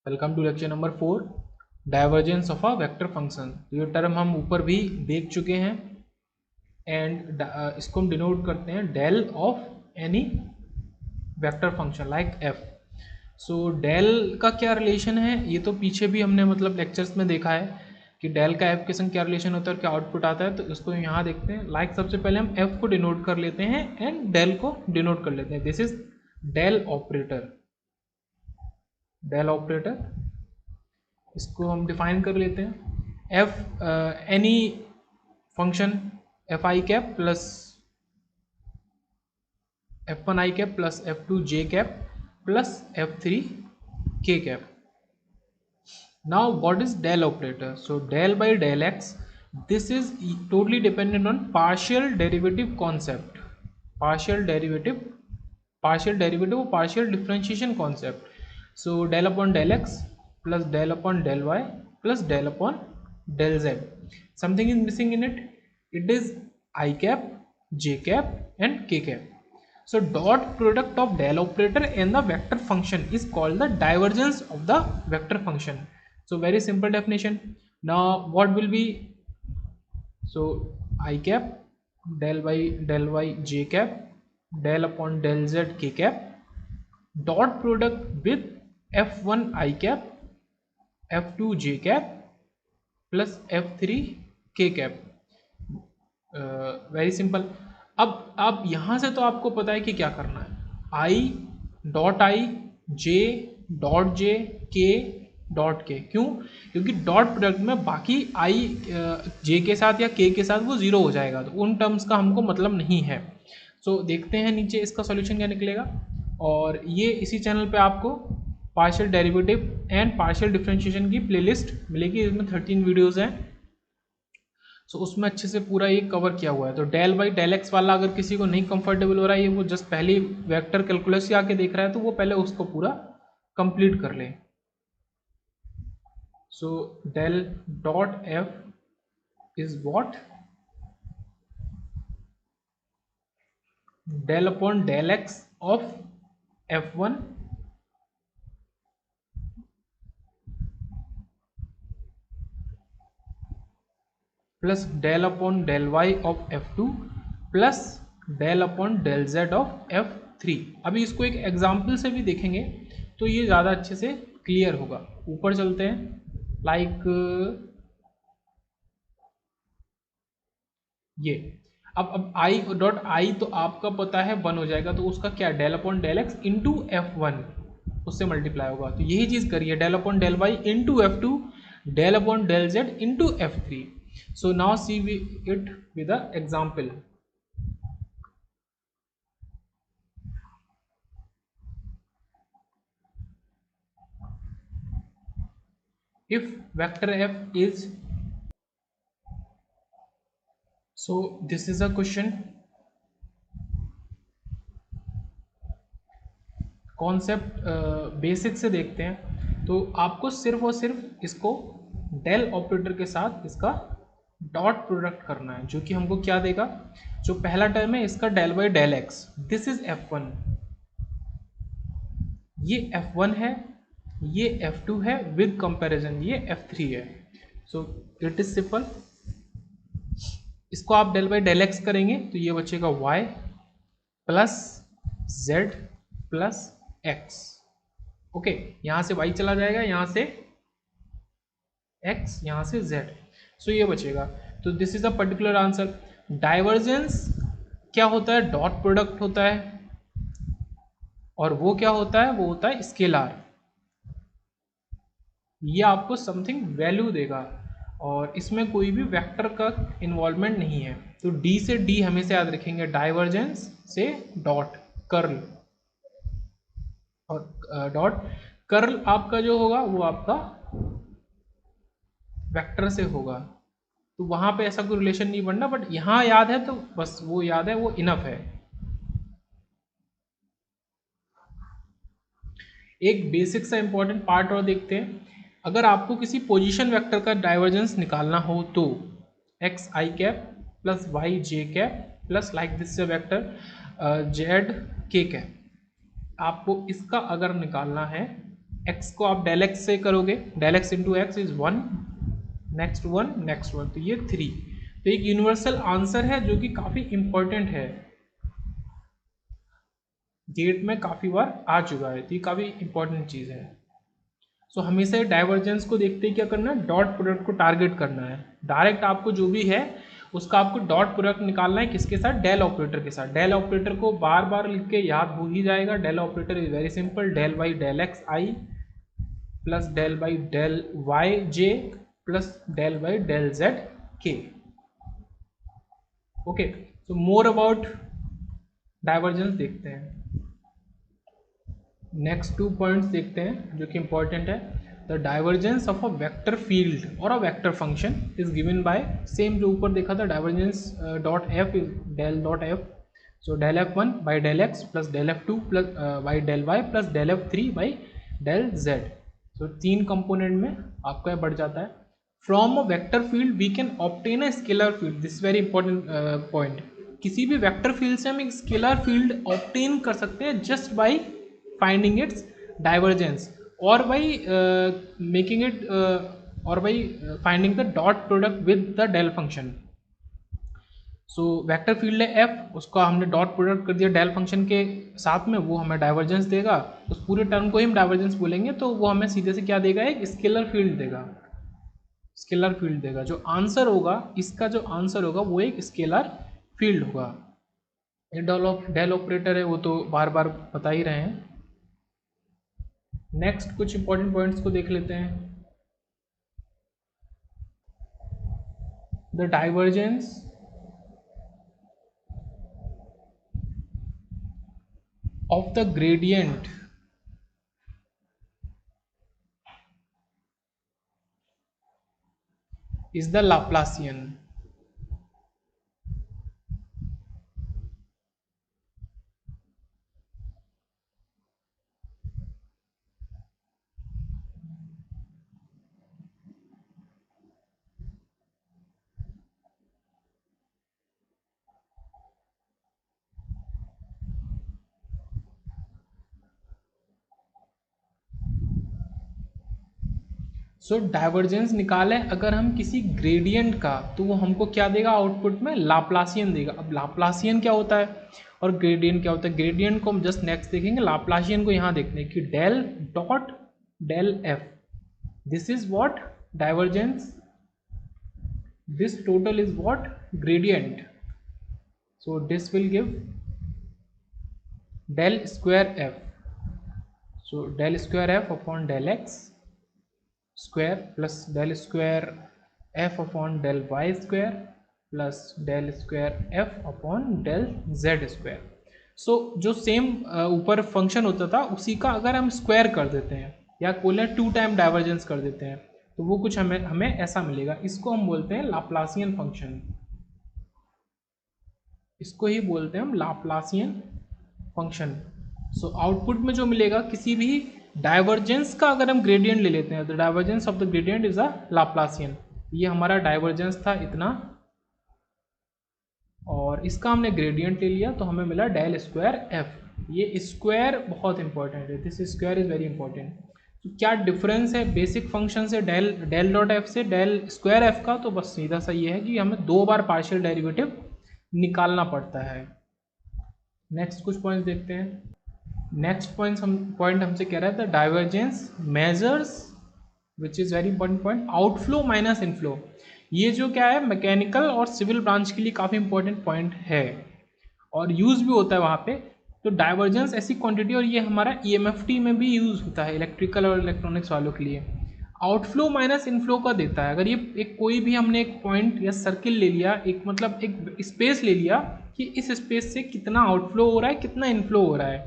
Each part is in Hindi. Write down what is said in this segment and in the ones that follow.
Welcome to lecture number 4 divergence of a vector function. ये टर्म हम ऊपर भी देख चुके हैं एंड इसको हम डिनोट करते हैं del of any vector function like F. So del का क्या रिलेशन है ये तो पीछे भी हमने मतलब लेक्चर्स में देखा है कि डेल का एफ के संग क्या रिलेशन होता है और क्या आउटपुट आता है। तो इसको यहाँ देखते हैं। लाइक सबसे पहले हम एफ को डिनोट कर लेते हैं एंड डेल को डिनोट कर लेते हैं। This is del operator. Del operator इसको हम डिफाइन कर लेते हैं। F any function F i cap plus F one i cap plus F two j cap plus F three k cap. Now what is del operator? So del by del x, this is totally dependent on partial derivative concept, partial derivative or partial differentiation concept. So del upon del x plus del upon del y plus del upon del z. Something is missing in it. It is I cap, j cap and k cap. So dot product of del operator and the vector function is called the divergence of the vector function. So very simple definition. Now what will be? So I cap del y j cap del upon del z k cap dot product with f1 I cap f2 j cap plus f3 k cap. Very simple. अब यहाँ से तो आपको पता है कि क्या करना है। आई डॉट जे के डॉट के। क्यों? क्योंकि डॉट प्रोडक्ट में बाकी आई जे के साथ या के साथ वो जीरो हो जाएगा, तो उन टर्म्स का हमको मतलब नहीं है। सो देखते हैं नीचे इसका सॉल्यूशन क्या निकलेगा। और ये इसी चैनल पे आपको partial derivative and partial differentiation की प्लेलिस्ट मिलेगी। इसमें 13 वीडियोज़ हैं। सो उसमें अच्छे से पूरा ये कवर किया हुआ है। तो डेल बाई डेल एक्स वाला अगर किसी को नहीं कंफर्टेबल हो रहा है, ये वो जस्ट पहले वेक्टर कैलकुलस से आके देख रहा है, तो वो पहले उसको पूरा कंप्लीट कर ले। So del dot F is what? Del upon del x of F one plus del upon del y of F two plus del upon del z of F three. अभी इसको एक एग्जाम्पल से भी देखेंगे तो ये ज़्यादा अच्छे से क्लियर होगा। ऊपर चलते हैं। लाइक ये अब आई डॉट आई तो आपका पता है 1 हो जाएगा, तो उसका क्या del upon del x into F one उससे मल्टीप्लाई होगा। तो यही चीज़ करिए, del upon del y into F two del upon del z into F three. So now see it with the example. If vector f is, so this is a question. Concept basic से देखते हैं। तो आपको सिर्फ और सिर्फ इसको डेल ऑपरेटर के साथ इसका डॉट प्रोडक्ट करना है, जो कि हमको क्या देगा। जो पहला टर्म है इसका del by del x, this is F one, ये एफ वन है, ये एफ टू है, विद कंपैरिजन ये एफ थ्री है। So it is simple. इसको आप डेल बाई डेल एक्स करेंगे तो ये बचेगा y plus z plus x. Okay, यहां से वाई चला जाएगा, यहां से एक्स, यहां से जेड। सो ये बचेगा। तो this is a particular answer. Divergence क्या होता है? डॉट प्रोडक्ट होता है। और वो क्या होता है? वो होता है स्केलर। ये आपको समथिंग वैल्यू देगा और इसमें कोई भी वेक्टर का इन्वॉल्वमेंट नहीं है। तो डी से डी हमेशा याद रखेंगे, डाइवर्जेंस से डॉट कर्ल, और डॉट कर्ल आपका जो होगा वो आपका वेक्टर से होगा। तो वहां पे ऐसा कोई रिलेशन नहीं बनना, बट यहां याद है तो बस वो याद है, वो इनफ है। एक बेसिक सा इंपॉर्टेंट पार्ट और देखते हैं। अगर आपको किसी पोजीशन वेक्टर का डाइवर्जेंस निकालना हो तो x i cap plus y j cap plus like this vector z k cap, आपको इसका अगर निकालना है एक्स को आप डेल एक्स से करोगे, del x into x is 1, next 1, next 1, तो ये 3। तो एक यूनिवर्सल आंसर है जो कि काफ़ी इंपॉर्टेंट है, गेट में काफ़ी बार आ चुका है, तो ये काफ़ी इंपॉर्टेंट चीज़ है। सो हमेशा डाइवर्जेंस को देखते ही क्या करना है, डॉट प्रोडक्ट को टारगेट करना है। डायरेक्ट आपको जो भी है उसका आपको डॉट प्रोडक्ट निकालना है, किसके साथ, डेल ऑपरेटर के साथ। डेल ऑपरेटर को बार बार लिख के याद हो ही जाएगा। Del operator is very simple, del by del X I plus del by del Y J plus del by del Z K. Okay, so more about divergence देखते हैं। नेक्स्ट 2 पॉइंट्स देखते हैं जो कि इंपॉर्टेंट है। The divergence of a vector field और a vector function is given by, same जो ऊपर देखा था, divergence dot F is del dot F, so del F one by del X plus del F two plus by del Y plus del F three by del Z. So 3 component में आपका बढ़ जाता है। From a vector field we can obtain a scalar field, this very important point. किसी भी वेक्टर फील्ड से हम एक स्केलर फील्ड ऑब्टेन कर सकते हैं just by finding its divergence or by making it or by finding the dot product with the del function। So vector field है एफ, उसका हमने डॉट प्रोडक्ट कर दिया डेल फंक्शन के साथ में, वो हमें डाइवर्जेंस देगा। उस पूरे टर्म को ही हम डाइवर्जेंस बोलेंगे, तो वो हमें सीधे से क्या देगा, एक स्केलर फील्ड देगा। स्केलर फील्ड देगा, जो आंसर होगा इसका, जो आंसर होगा वो एक स्केलर फील्ड होगा। डेल ऑपरेटर है वो तो बार बार बता ही रहे हैं। नेक्स्ट कुछ इंपॉर्टेंट पॉइंट्स को देख लेते हैं। The divergence of the gradient is the Laplacian. So divergence निकाले अगर हम किसी ग्रेडियंट का, तो वो हमको क्या देगा, आउटपुट में लाप्लासियन देगा। अब लाप्लासियन क्या होता है और ग्रेडियंट क्या होता है, ग्रेडियंट को हम जस्ट नेक्स्ट देखेंगे। लाप्लासियन को यहाँ देखते हैं कि del dot del F, this is what divergence, this total is what, gradient, so this will give del square f, so del square f upon del x square plus del square f upon del y square plus del square f upon del z square। सो जो सेम ऊपर फंक्शन होता था उसी का अगर हम स्क्वायर कर देते हैं या बोले 2 टाइम डाइवर्जेंस कर देते हैं, तो वो कुछ हमें ऐसा मिलेगा। इसको हम बोलते हैं लाप्लासियन फंक्शन, इसको ही बोलते हैं हम लाप्लासियन फंक्शन। सो आउटपुट में जो मिलेगा किसी भी डाइवर्जेंस का, अगर हम ग्रेडियंट ले लेते हैं, तो divergence of the gradient is a Laplacian. ये हमारा डाइवर्जेंस था इतना, और इसका हमने ग्रेडियंट ले लिया तो हमें मिला डेल स्क्वायर एफ। ये स्क्वायर बहुत इंपॉर्टेंट है, this square is very important. तो क्या डिफरेंस है बेसिक फंक्शन से डेल डॉट एफ से डेल स्क्वायर एफ का, तो बस सीधा सा ये है कि हमें 2 बार पार्शियल डेरिवेटिव निकालना पड़ता है। नेक्स्ट कुछ पॉइंट्स देखते हैं। नेक्स्ट पॉइंट हमसे कह रहा है the divergence measures, which is very important point, outflow minus inflow. ये जो क्या है, मैकेनिकल और सिविल ब्रांच के लिए काफ़ी इंपॉर्टेंट पॉइंट है और यूज़ भी होता है वहाँ पे। तो डाइवर्जेंस ऐसी क्वांटिटी, और ये हमारा ईएमएफटी में भी यूज़ होता है, इलेक्ट्रिकल और इलेक्ट्रॉनिक्स वालों के लिए। आउटफ्लो माइनस इनफ्लो का देता है। अगर ये एक कोई भी हमने एक पॉइंट या सर्किल ले लिया, एक मतलब एक स्पेस ले लिया कि इस स्पेस से कितना आउटफ्लो हो रहा है, कितना इनफ्लो हो रहा है,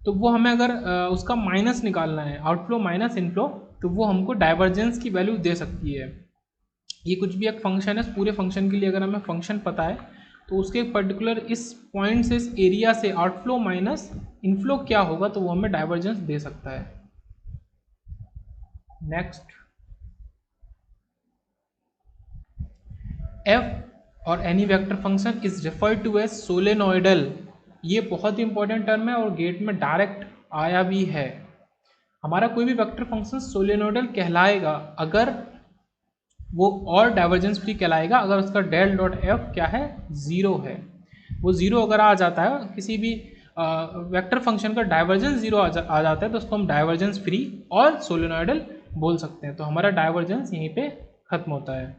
तो वो हमें अगर उसका माइनस निकालना है, आउटफ्लो माइनस इनफ्लो, तो वो हमको डाइवर्जेंस की वैल्यू दे सकती है। ये कुछ भी एक फंक्शन है, पूरे फंक्शन के लिए अगर हमें फंक्शन पता है तो उसके पर्टिकुलर इस पॉइंट से, इस एरिया से आउटफ्लो माइनस इनफ्लो क्या होगा, तो वो हमें डाइवर्जेंस दे सकता है। नेक्स्ट, एफ और any vector function is referred to as solenoidal. ये बहुत ही इंपॉर्टेंट टर्म है और गेट में डायरेक्ट आया भी है। हमारा कोई भी वेक्टर फंक्शन सोलेनोइडल कहलाएगा अगर वो, और डाइवर्जेंस फ्री कहलाएगा अगर उसका डेल डॉट एफ क्या है, ज़ीरो है। वो ज़ीरो अगर आ जाता है, किसी भी वेक्टर फंक्शन का डाइवर्जेंस ज़ीरो आ जाता है, तो उसको हम डाइवर्जेंस फ्री और सोलेनोइडल बोल सकते हैं। तो हमारा डाइवर्जेंस यहीं पे खत्म होता है।